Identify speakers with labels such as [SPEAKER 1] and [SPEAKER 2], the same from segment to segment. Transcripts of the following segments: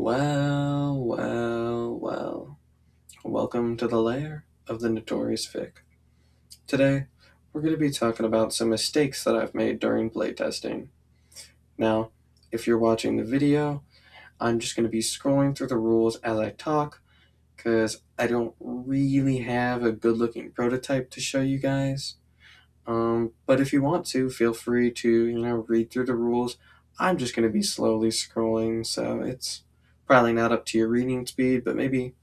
[SPEAKER 1] Well. Welcome to the lair of the Notorious Vic. Today, we're going to be talking about some mistakes that I've made during playtesting. Now, if you're watching the video, I'm just going to be scrolling through the rules as I talk, because I don't really have a good-looking prototype to show you guys. But if you want to, feel free to, read through the rules. I'm just going to be slowly scrolling, so it's probably not up to your reading speed, but maybe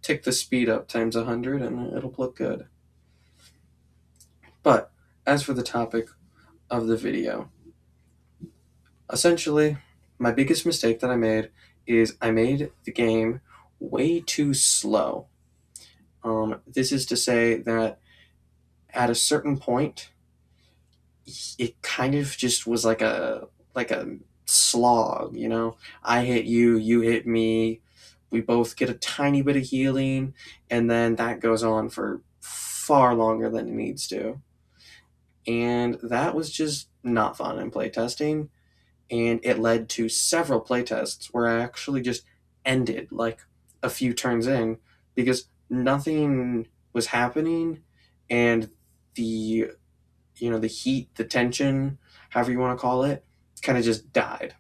[SPEAKER 1] take the speed up times 100 and it'll look good. But as for the topic of the video, essentially, my biggest mistake that I made is I made the game way too slow. This is to say that at a certain point, it kind of just was like a slog. I hit you, you hit me, we both get a tiny bit of healing, and then that goes on for far longer than it needs to. And that was just not fun in playtesting, and it led to several playtests where I actually just ended like a few turns in because nothing was happening, and the heat, the tension, however you want to call it, kind of just died.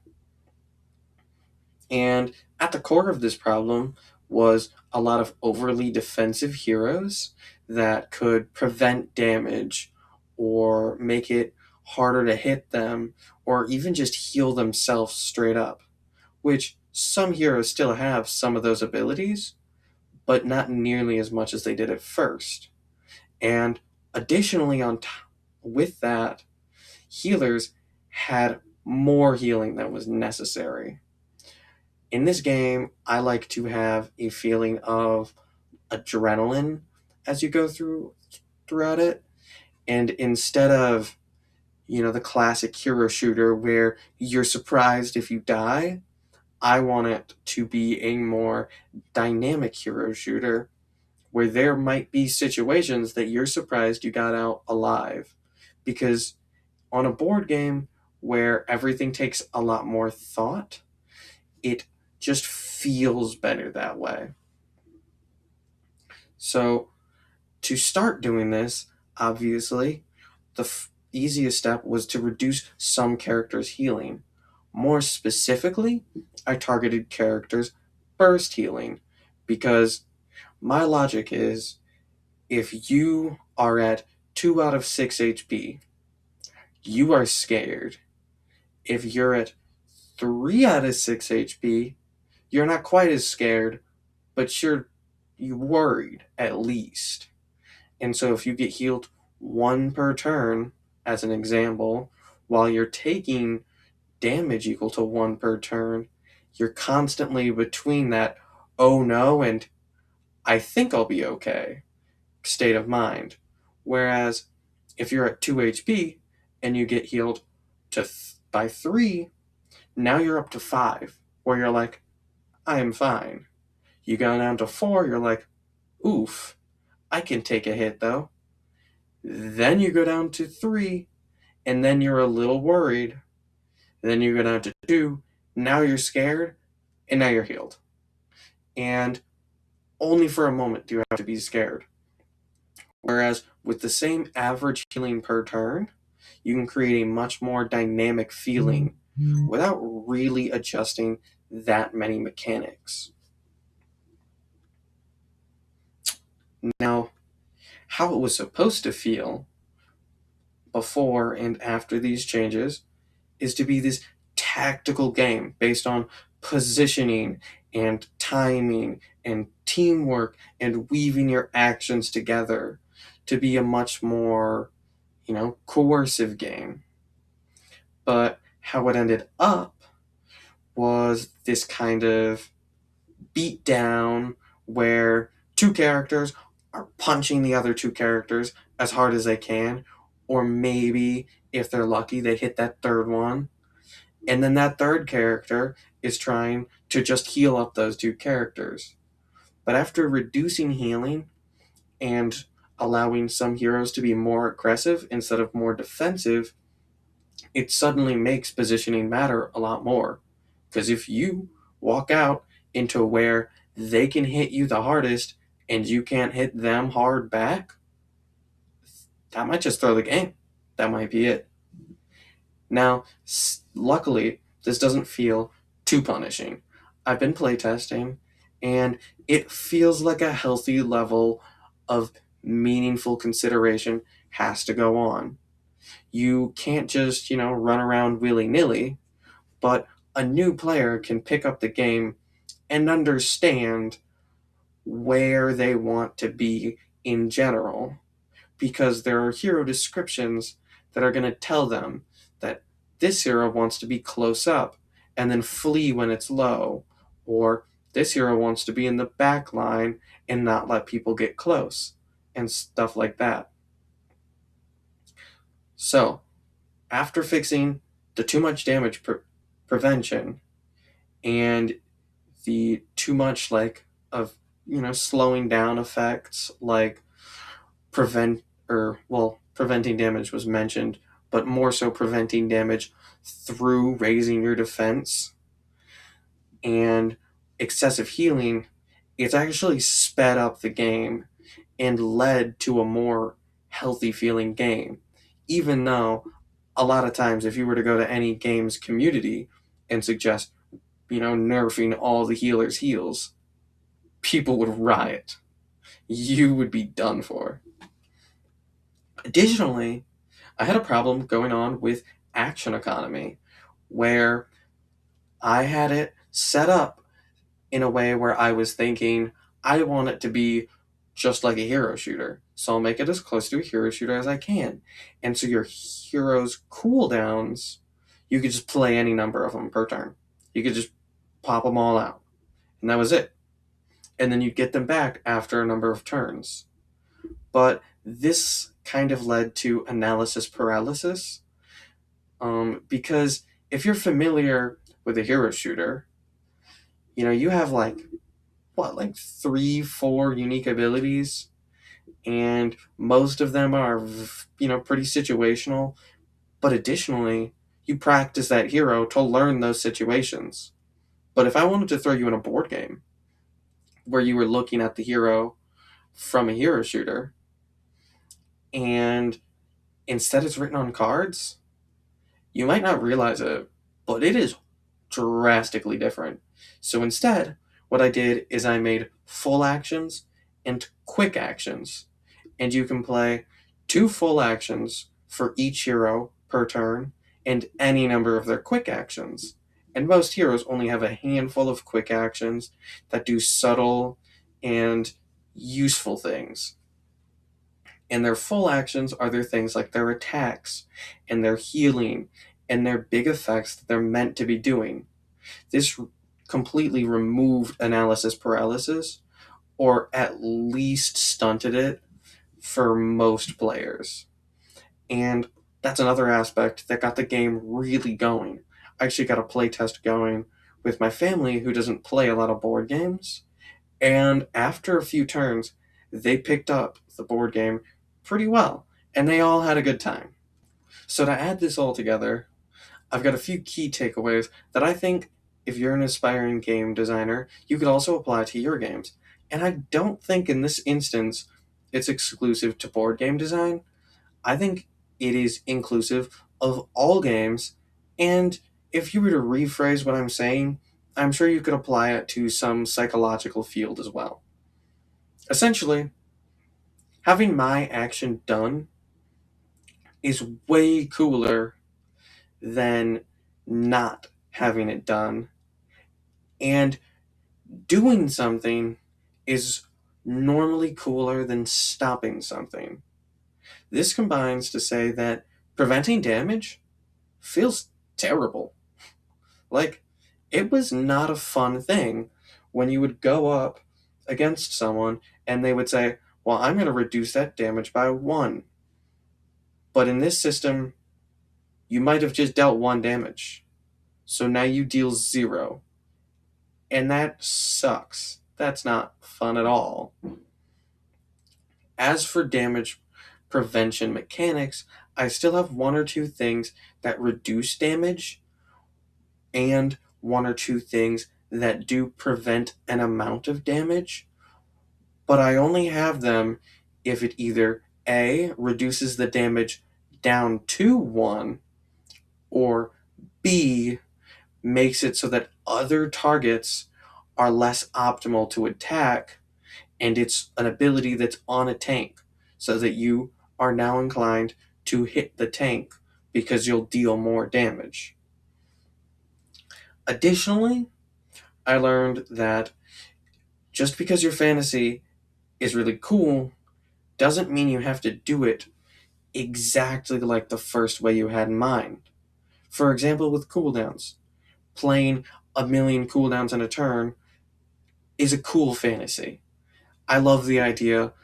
[SPEAKER 1] And at the core of this problem was a lot of overly defensive heroes that could prevent damage or make it harder to hit them or even just heal themselves straight up, which some heroes still have some of those abilities, but not nearly as much as they did at first. And additionally, with that, healers had more healing than was necessary. In this game, I like to have a feeling of adrenaline as you go throughout it, and instead of the classic hero shooter where you're surprised if you die, I want it to be a more dynamic hero shooter where there might be situations that you're surprised you got out alive, because on a board game where everything takes a lot more thought, it just feels better that way. So to start doing this, obviously, the easiest step was to reduce some characters' healing. More specifically, I targeted characters' burst healing, because my logic is if you are at 2 out of 6 HP, you are scared. If you're at 3 out of 6 HP, you're not quite as scared, but you're worried at least. And so if you get healed 1 per turn, as an example, while you're taking damage equal to 1 per turn, you're constantly between that, oh no, and I think I'll be okay state of mind. Whereas if you're at 2 HP and you get healed by 3, now you're up to 5, where you're like, I am fine. You go down to 4, you're like, oof, I can take a hit though. Then you go down to 3, and then you're a little worried. Then you go down to 2, now you're scared, and now you're healed. And only for a moment do you have to be scared. Whereas with the same average healing per turn, you can create a much more dynamic feeling without really adjusting that many mechanics. Now, how it was supposed to feel before and after these changes is to be this tactical game based on positioning and timing and teamwork and weaving your actions together to be a much more, coercive game. But how it ended up was this kind of beat down where 2 characters are punching the other 2 characters as hard as they can, or maybe if they're lucky they hit that third one, and then that third character is trying to just heal up those 2 characters. But after reducing healing and allowing some heroes to be more aggressive instead of more defensive, it suddenly makes positioning matter a lot more. Because if you walk out into where they can hit you the hardest and you can't hit them hard back, that might just throw the game. That might be it. Now, luckily, this doesn't feel too punishing. I've been playtesting, and it feels like a healthy level of meaningful consideration has to go on. You can't just, run around willy nilly, but a new player can pick up the game and understand where they want to be in general, because there are hero descriptions that are going to tell them that this hero wants to be close up and then flee when it's low, or this hero wants to be in the back line and not let people get close, and stuff like that. So, after fixing the too much damage prevention and the too much of slowing down effects, like preventing damage was mentioned, but more so preventing damage through raising your defense and excessive healing, it's actually sped up the game and led to a more healthy feeling game. Even though a lot of times, if you were to go to any games community and suggest, nerfing all the healers' heals, people would riot. You would be done for. Additionally, I had a problem going on with action economy, where I had it set up in a way where I was thinking, I want it to be just like a hero shooter. So I'll make it as close to a hero shooter as I can. And so your hero's cooldowns, you could just play any number of them per turn. You could just pop them all out. And that was it. And then you'd get them back after a number of turns. But this kind of led to analysis paralysis, because if you're familiar with a hero shooter, you have like 3-4 unique abilities, and most of them are pretty situational. But additionally, you practice that hero to learn those situations. But if I wanted to throw you in a board game where you were looking at the hero from a hero shooter, and instead it's written on cards, you might not realize it, but it is drastically different. So instead, what I did is I made full actions and quick actions. And you can play 2 full actions for each hero per turn and any number of their quick actions. And most heroes only have a handful of quick actions that do subtle and useful things. And their full actions are their things like their attacks and their healing and their big effects that they're meant to be doing. This completely removed analysis paralysis, or at least stunted it for most players. And that's another aspect that got the game really going. I actually got a playtest going with my family who doesn't play a lot of board games. And after a few turns, they picked up the board game pretty well, and they all had a good time. So to add this all together, I've got a few key takeaways that I think if you're an aspiring game designer, you could also apply to your games. And I don't think in this instance it's exclusive to board game design. I think it is inclusive of all games. And if you were to rephrase what I'm saying, I'm sure you could apply it to some psychological field as well. Essentially, having my action done is way cooler than not having it done. And doing something is normally cooler than stopping something. This combines to say that preventing damage feels terrible. Like, it was not a fun thing when you would go up against someone and they would say, well, I'm going to reduce that damage by 1. But in this system, you might have just dealt 1 damage. So now you deal 0. And that sucks. That's not fun at all. As for damage prevention mechanics, I still have 1 or 2 things that reduce damage and 1 or 2 things that do prevent an amount of damage, but I only have them if it either A, reduces the damage down to 1, or B, makes it so that other targets are less optimal to attack, and it's an ability that's on a tank, so that you are now inclined to hit the tank because you'll deal more damage. Additionally, I learned that just because your fantasy is really cool doesn't mean you have to do it exactly like the first way you had in mind. For example, with cooldowns, playing a million cooldowns in a turn is a cool fantasy. I love the idea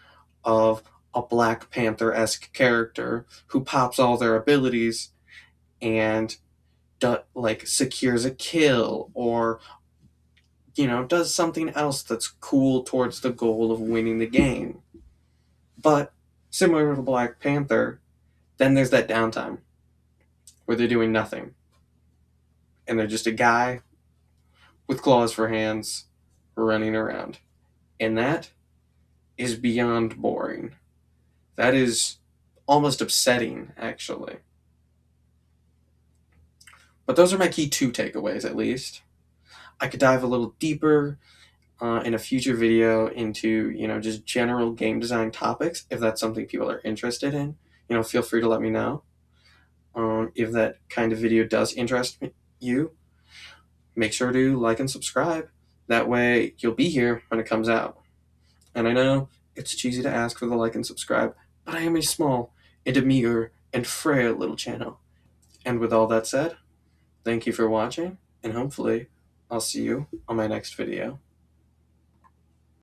[SPEAKER 1] of a Black Panther-esque character who pops all their abilities and like secures a kill, or does something else that's cool towards the goal of winning the game. But similar to Black Panther, then there's that downtime where they're doing nothing and they're just a guy with claws for hands running around. And that is beyond boring. That is almost upsetting, actually. But those are my key two takeaways, at least. I could dive a little deeper in a future video into, just general game design topics, if that's something people are interested in. Feel free to let me know. If that kind of video does interest you, make sure to like and subscribe. That way you'll be here when it comes out. And I know it's cheesy to ask for the like and subscribe, but I am a small and meager and frail little channel. And with all that said, thank you for watching, and hopefully I'll see you on my next video.